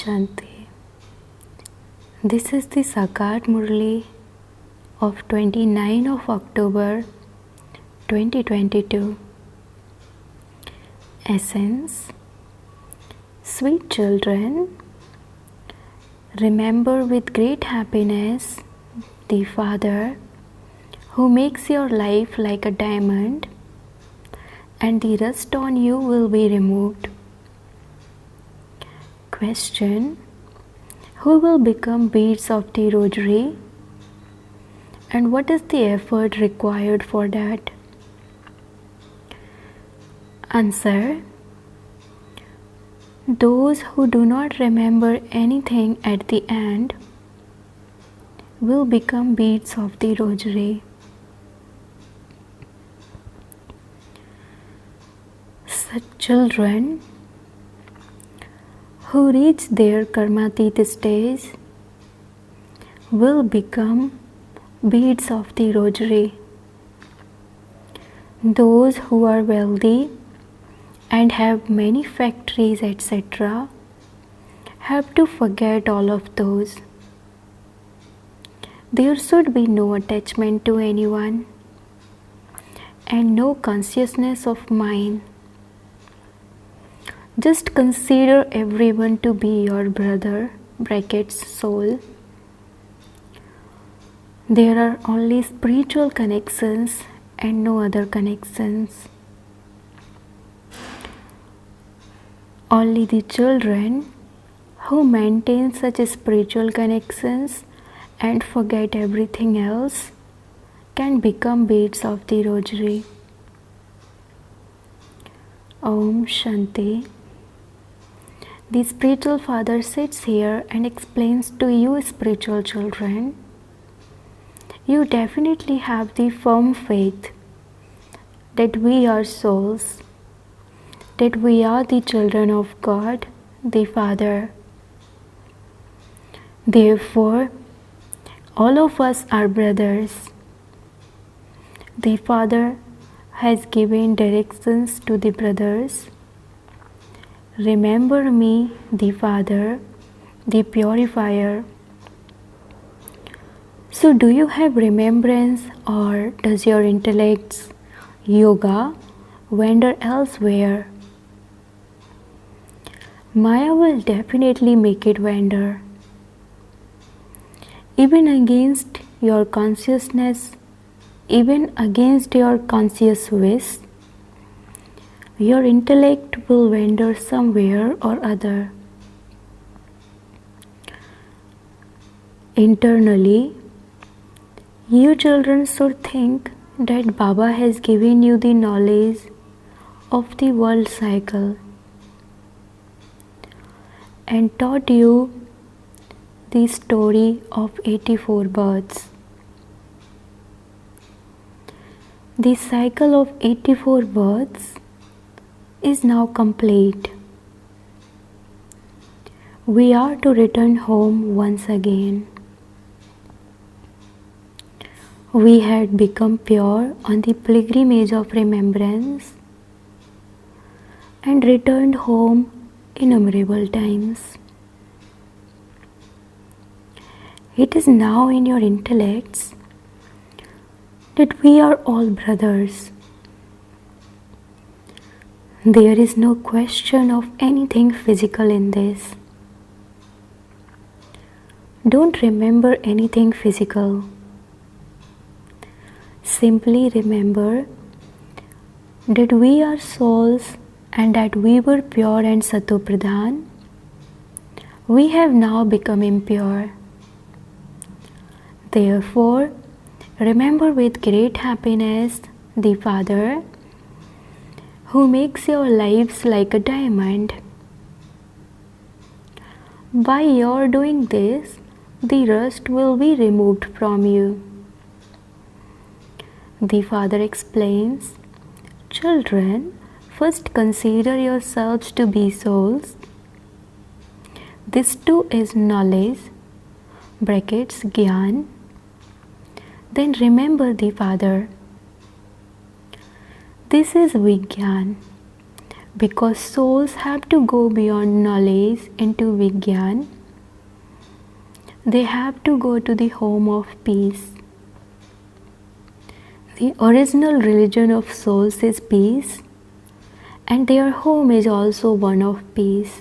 Shanti. This is the Sakat Murli of 29 of October 2022. Essence. Sweet children, remember with great happiness the Father who makes your life like a diamond, and the rust on you will be removed. Question: who will become beads of the rosary, and what is the effort required for that? Answer: those who do not remember anything at the end will become beads of the rosary. Such children who reach their karmatit stage will become beads of the rosary. Those who are wealthy and have many factories, etc., have to forget all of those. There should be no attachment to anyone and no consciousness of mine. Just consider everyone to be your brother, (soul). There are only spiritual connections and no other connections. Only the children who maintain such spiritual connections and forget everything else can become beads of the rosary. Om Shanti. The spiritual father sits here and explains to you, spiritual children, you definitely have the firm faith that we are souls, that we are the children of God, the Father. Therefore, all of us are brothers. The Father has given directions to the brothers. Remember me, the Father, the purifier. So do you have remembrance, or does your intellect's yoga wander elsewhere? Maya will definitely make it wander. Even against your consciousness, even against your conscious wish, your intellect will wander somewhere or other. Internally, you children should think that Baba has given you the knowledge of the world cycle and taught you the story of 84 births. The cycle of 84 births is now complete. We are to return home once again. We had become pure on the pilgrimage of remembrance and returned home innumerable times. It is now in your intellects that we are all brothers. There is no question of anything physical in this. Don't remember anything physical. Simply remember that we are souls and that we were pure and Sato-Pradhan. We have now become impure. Therefore, remember with great happiness the Father who makes your lives like a diamond. By your doing this, the rust will be removed from you. The Father explains, children, first consider yourselves to be souls. This too is knowledge, (Gyan). Then remember the Father. This is Vigyan. because souls have to go beyond knowledge into Vigyan. They have to go to the home of peace. The original religion of souls is peace, and their home is also one of peace.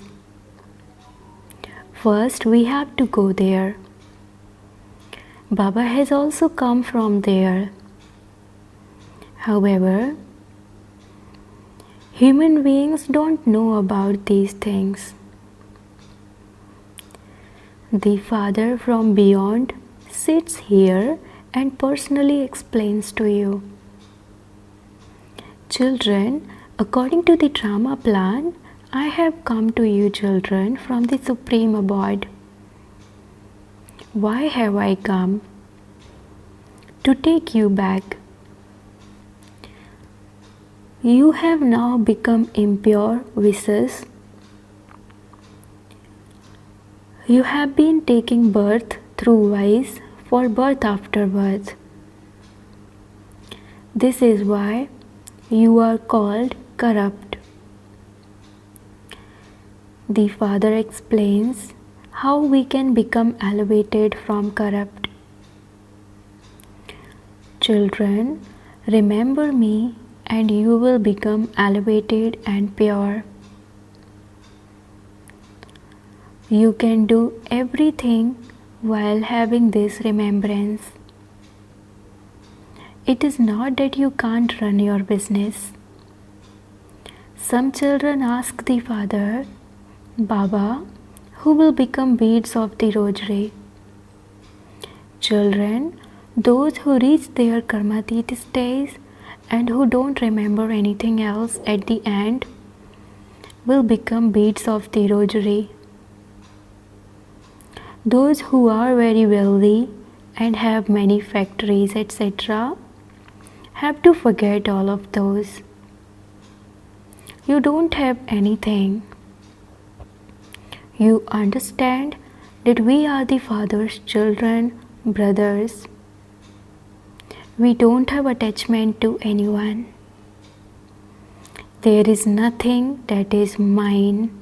First, we have to go there. Baba has also come from there. However, human beings don't know about these things. The Father from beyond sits here and personally explains to you. Children, according to the drama plan, I have come to you, children, from the Supreme Abode. Why have I come? To take you back. You have now become impure vicious. You have been taking birth through vice for birth after birth. This is why you are called corrupt. The Father explains how we can become elevated from corrupt. Children, remember me and you will become elevated and pure. You can do everything while having this remembrance. It is not that you can't run your business. Some children ask the Father, Baba, who will become beads of the rosary? Children, those who reach their karmatit stage and who don't remember anything else at the end will become beads of the rosary. Those who are very wealthy and have many factories, etc., have to forget all of those. You don't have anything. You understand that we are the Father's children, brothers. We don't have attachment to anyone. There is nothing that is mine.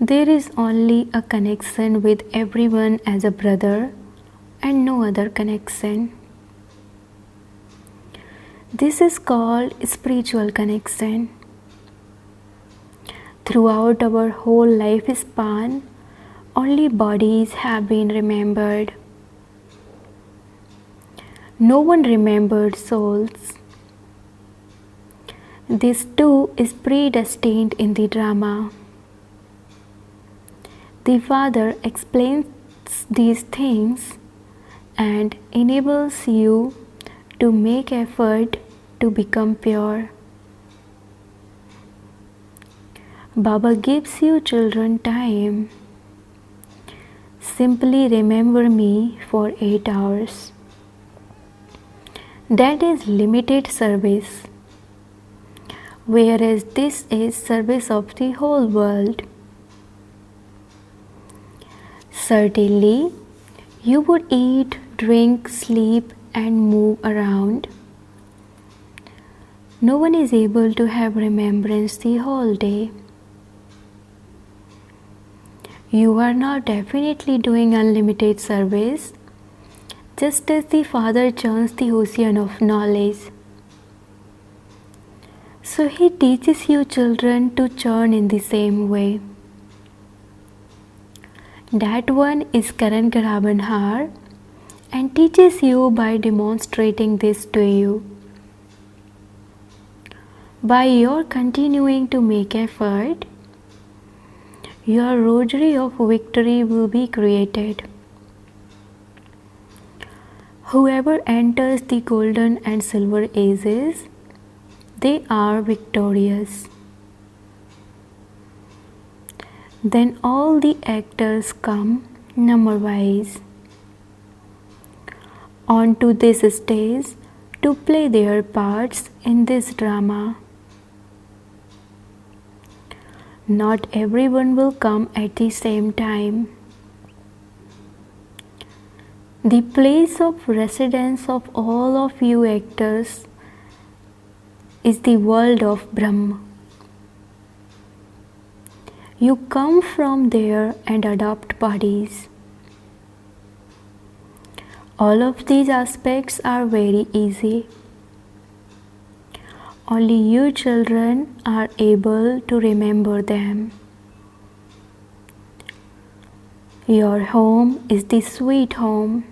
There is only a connection with everyone as a brother and no other connection. This is called spiritual connection. Throughout our whole life span, only bodies have been remembered. No one remembered souls. This too is predestined in the drama. The Father explains these things and enables you to make effort to become pure. Baba gives you children time. Simply remember me for 8 hours. That is limited service, whereas this is service of the whole world. Certainly, you would eat, drink, sleep, and move around. No one is able to have remembrance the whole day. You are now definitely doing unlimited service, just as the Father churns the ocean of knowledge. So He teaches you children to churn in the same way. That one is Karan Grabanhar and teaches you by demonstrating this to you. By your continuing to make effort, your rosary of victory will be created. Whoever enters the golden and silver ages, they are victorious. Then all the actors come number-wise onto this stage to play their parts in this drama. Not everyone will come at the same time. The place of residence of all of you actors is the world of Brahma. You come from there and adopt bodies. All of these aspects are very easy. Only you children are able to remember them. Your home is the sweet home,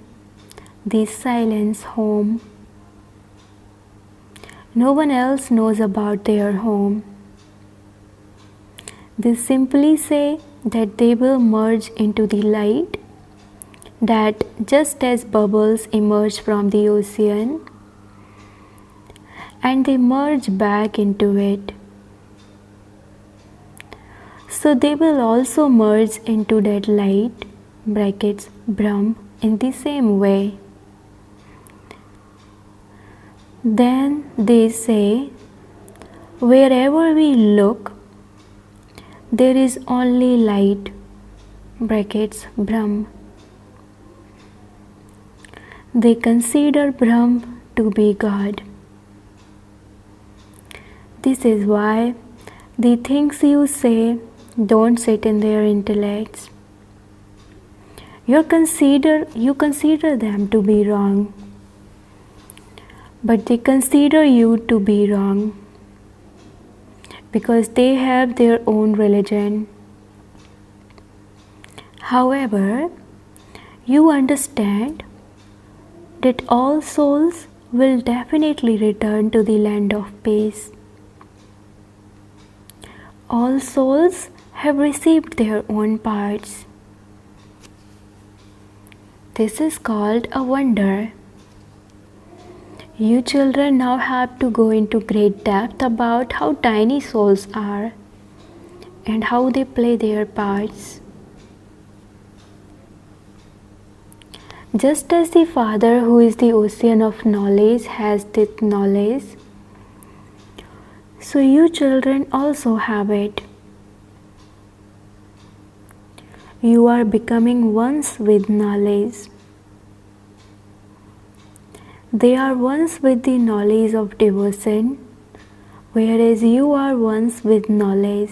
the silence home. No one else knows about their home. They simply say that they will merge into the light, that just as bubbles emerge from the ocean and they merge back into it, so they will also merge into that light Brahm in the same way. Then they say, wherever we look, there is only light Brahm. They consider Brahm to be God. This is why the things you say don't sit in their intellects. You consider them to be wrong, but they consider you to be wrong because they have their own religion. However, you understand that all souls will definitely return to the land of peace. All souls have received their own parts. This is called a wonder. You children now have to go into great depth about how tiny souls are and how they play their parts. Just as the Father, who is the ocean of knowledge, has this knowledge, so you children also have it. You are becoming ones with knowledge. They are ones with the knowledge of devotion, whereas you are ones with knowledge.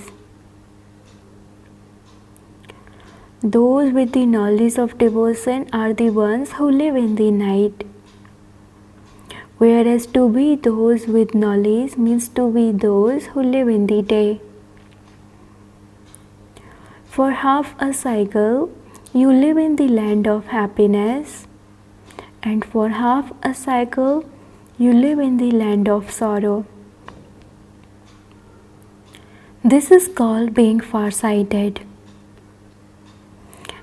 Those with the knowledge of devotion are the ones who live in the night, whereas to be those with knowledge means to be those who live in the day. For half a cycle, you live in the land of happiness, and for half a cycle, you live in the land of sorrow. This is called being far-sighted.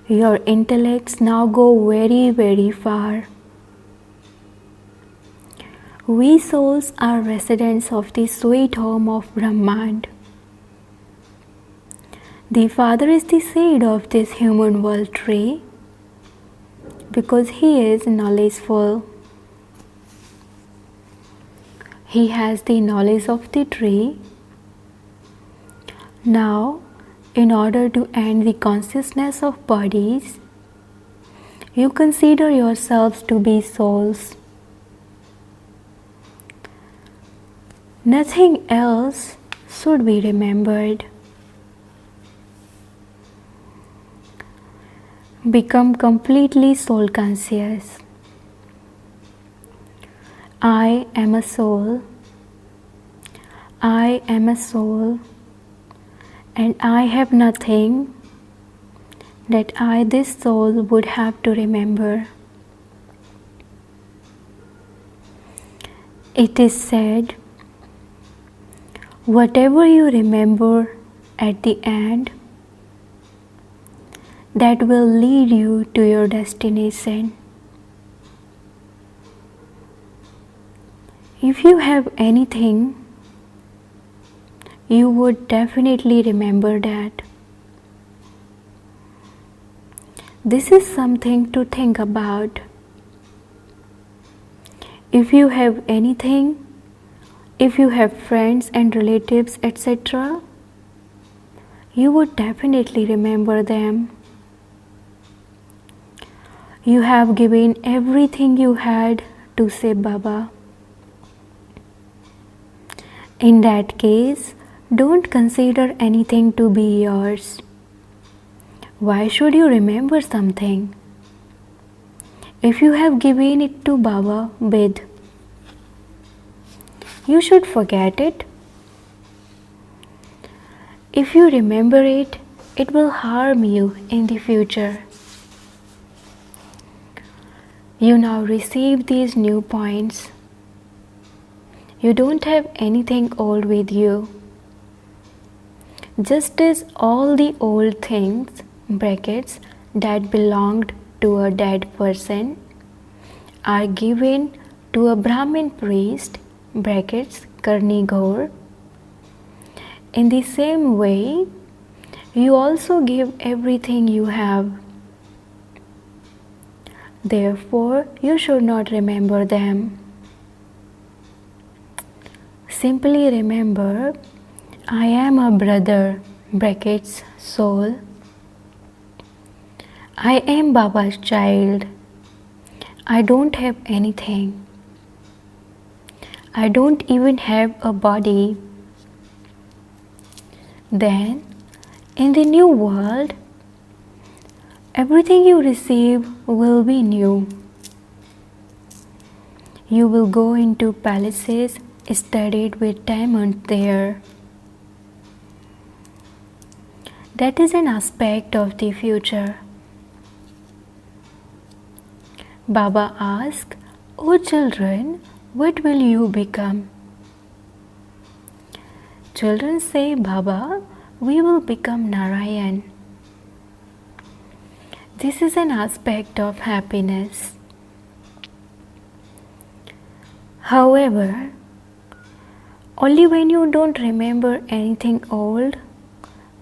Your intellects now go very, very far. We souls are residents of the sweet home of Brahman. The Father is the seed of this human world tree because He is knowledgeful. He has the knowledge of the tree. Now, in order to end the consciousness of bodies, you consider yourselves to be souls. Nothing else should be remembered. Become completely soul conscious. I am a soul. I am a soul. And I have nothing that I, this soul, would have to remember. It is said, whatever you remember at the end, that will lead you to your destination. If you have anything, you would definitely remember that. This is something to think about. If you have anything, if you have friends and relatives, etc., you would definitely remember them. You have given everything you had to say Baba. In that case, don't consider anything to be yours. Why should you remember something? If you have given it to Baba with, you should forget it. If you remember it, it will harm you in the future. You now receive these new points. You don't have anything old with you. Just as all the old things brackets that belonged to a dead person are given to a Brahmin priest brackets Karni Ghor. In the same way, you also give everything you have. Therefore, you should not remember them. Simply remember, I am a brother brackets soul. I am Baba's child. I don't have anything. I don't even have a body. Then, in the new world, everything you receive will be new. You will go into palaces studded with diamonds there. That is an aspect of the future. Baba asks, "O children, what will you become?" Children say, "Baba, we will become Narayan." This is an aspect of happiness. However, only when you don't remember anything old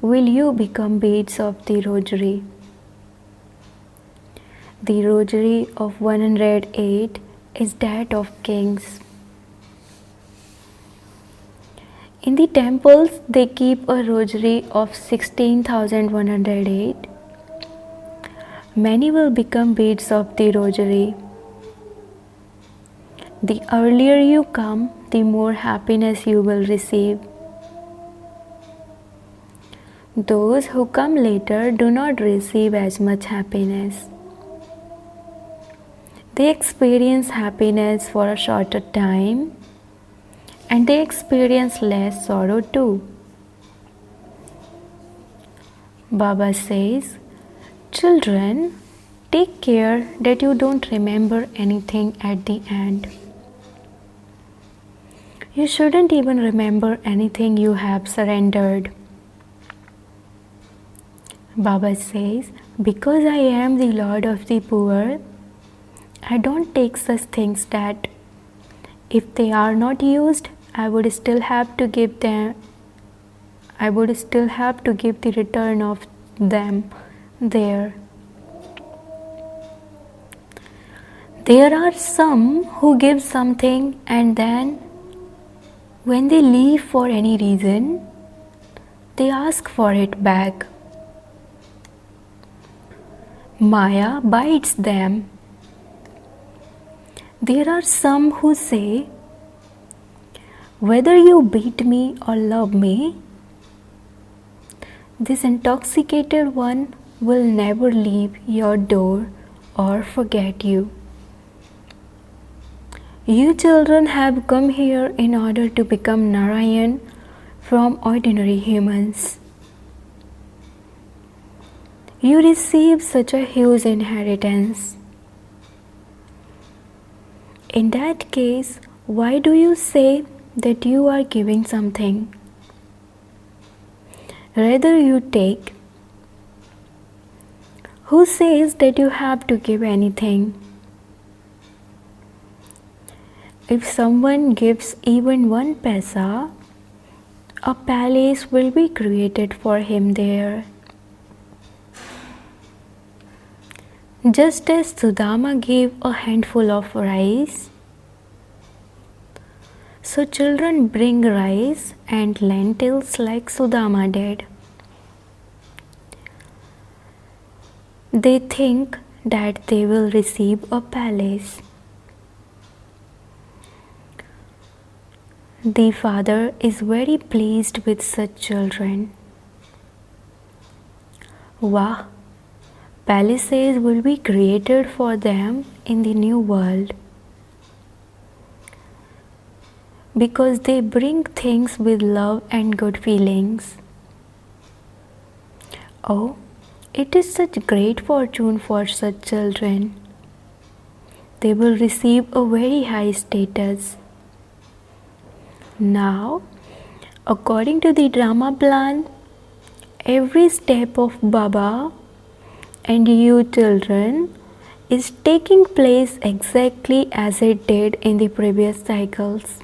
will you become beads of the rosary. The rosary of 108 is that of kings. In the temples, they keep a rosary of 16,108. Many will become beads of the rosary. The earlier you come, the more happiness you will receive. Those who come later do not receive as much happiness. They experience happiness for a shorter time, and they experience less sorrow too. Baba says, "Children, take care that you don't remember anything at the end. You shouldn't even remember anything you have surrendered." Baba says, "Because I am the Lord of the poor, I don't take such things that if they are not used, I would still have to give the return of them there. There are some who give something and then when they leave for any reason, they ask for it back. Maya bites them. There are some who say, whether you beat me or love me, this intoxicated one will never leave your door or forget you. You children have come here in order to become Narayan from ordinary humans. You receive such a huge inheritance. In that case, why do you say that you are giving something? Rather you take. Who says that you have to give anything? If someone gives even 1 paisa, a palace will be created for him there. Just as Sudama gave a handful of rice, so children bring rice and lentils like Sudama did. They think that they will receive a palace. The Father is very pleased with such children. Wow! Palaces will be created for them in the new world because they bring things with love and good feelings. Oh, it is such great fortune for such children. They will receive a very high status. Now, according to the drama plan, every step of Baba and you children is taking place exactly as it did in the previous cycles.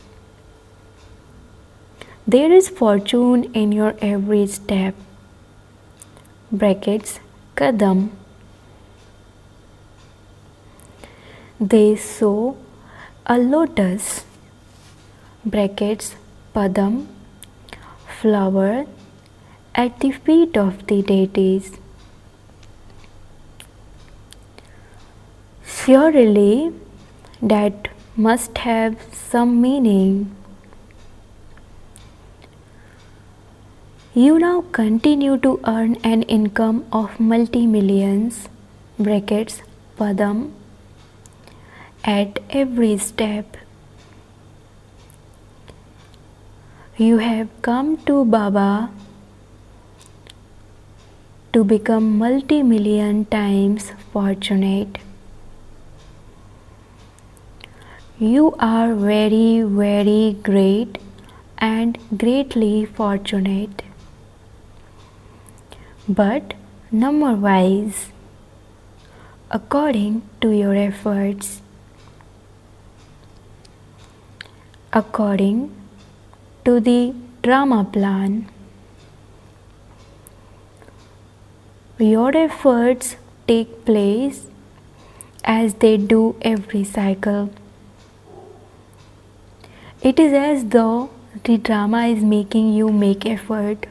There is fortune in your every step. Brackets, Kadam. They sow a lotus. Brackets, Padam, flower at the feet of the deities. Surely that must have some meaning. You now continue to earn an income of multi-millions, brackets, Padam, at every step. You have come to Baba to become multi-million times fortunate. You are very, very great and greatly fortunate. But number-wise, according to your efforts, according to the drama plan, your efforts take place as they do every cycle. It is as though the drama is making you make effort.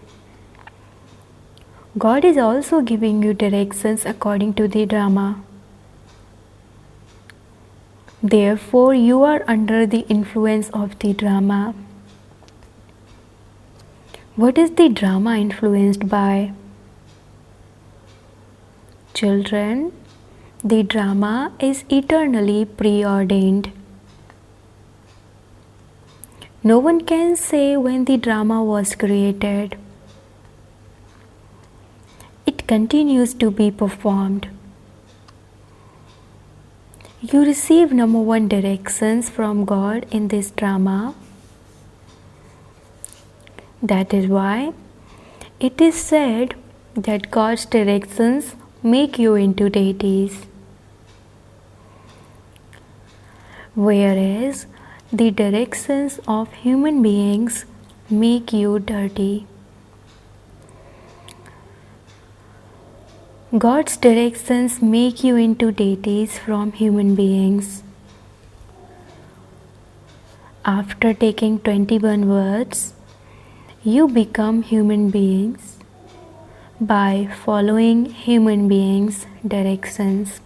God is also giving you directions according to the drama. Therefore, you are under the influence of the drama. What is the drama influenced by? Children, the drama is eternally preordained. No one can say when the drama was created. It continues to be performed. You receive number one directions from God in this drama. That is why it is said that God's directions make you into deities, whereas the directions of human beings make you dirty. God's directions make you into deities from human beings. After taking 21 words, you become human beings by following human beings' directions.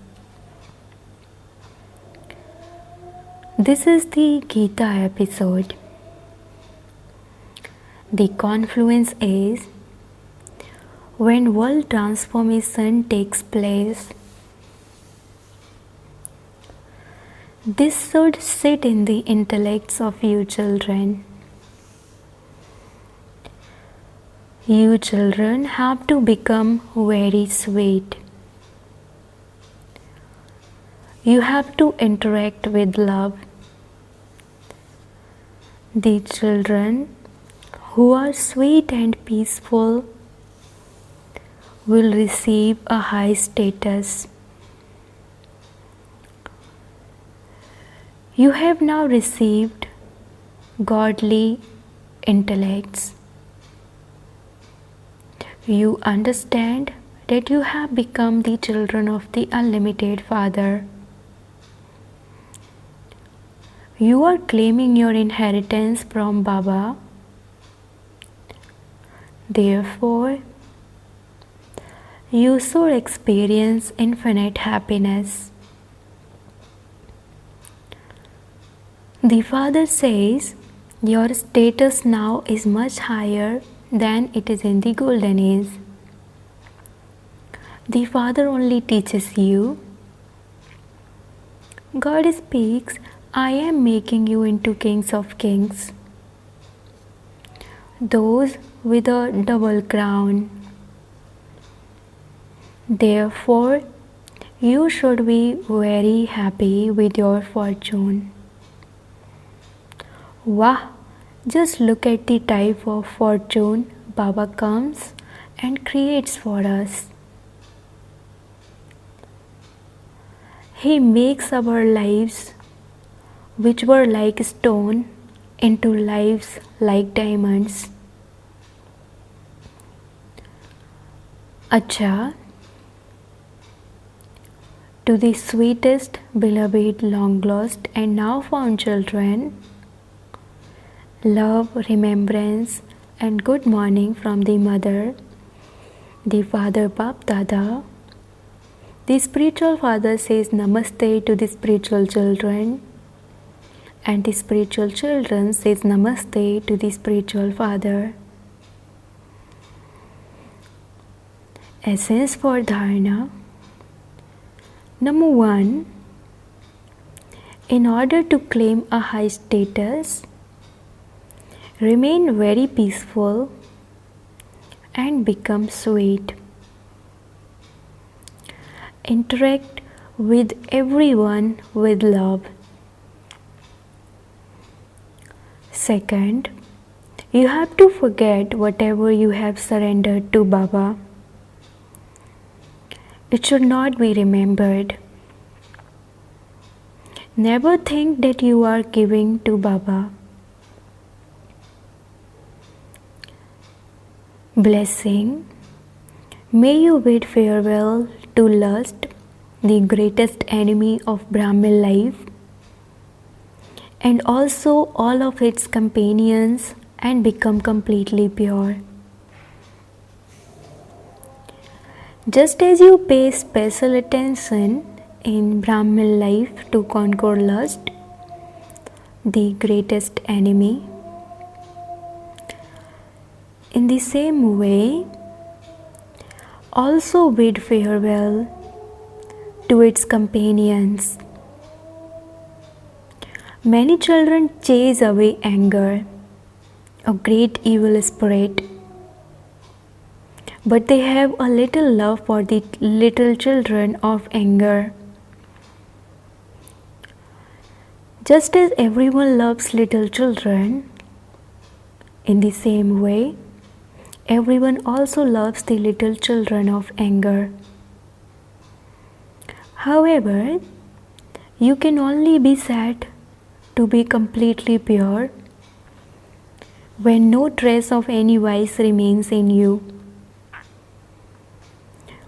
This is the Gita episode. The confluence is when world transformation takes place. This should sit in the intellects of you children. You children have to become very sweet. You have to interact with love. The children who are sweet and peaceful will receive a high status. You have now received godly intellects. You understand that you have become the children of the Unlimited Father. You are claiming your inheritance from Baba. Therefore, you should experience infinite happiness. The Father says Your status now is much higher than it is in the golden age. The Father only teaches you. God speaks, I am making you into kings of kings. Those with a double crown. Therefore, you should be very happy with your fortune. Wow! Just look at the type of fortune Baba comes and creates for us. He makes our lives, which were like stone, into lives like diamonds. Acha, to the sweetest, beloved, long lost, and now found children, love, remembrance, and good morning from the mother, the father Bap Dada. The spiritual father says Namaste to the spiritual children, and the spiritual children says Namaste to the spiritual father. Essence for Dharana. Number 1. In order to claim a high status, remain very peaceful and become sweet. Interact with everyone with love. Second, you have to forget whatever you have surrendered to Baba. It should not be remembered. Never think that you are giving to Baba. Blessing. May you bid farewell to lust, the greatest enemy of Brahmin life, and also all of its companions, and become completely pure. Just as you pay special attention in Brahmin life to conquer lust, the greatest enemy, in the same way, also bid farewell to its companions. Many children chase away anger, a great evil spirit, but they have a little love for the little children of anger. Just as everyone loves little children, in the same way, everyone also loves the little children of anger. However, you can only be said to be completely pure when no trace of any vice remains in you.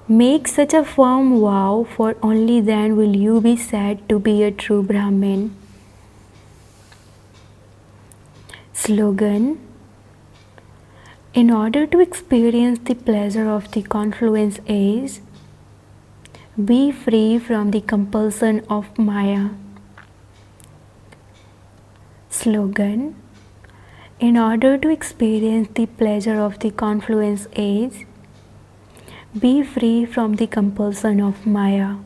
Make such a firm vow, for only then will you be said to be a true Brahmin. Slogan. In order to experience the pleasure of the confluence age, be free from the compulsion of Maya. Slogan. In order to experience the pleasure of the confluence age, be free from the compulsion of Maya.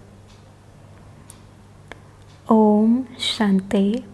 Om Shanti.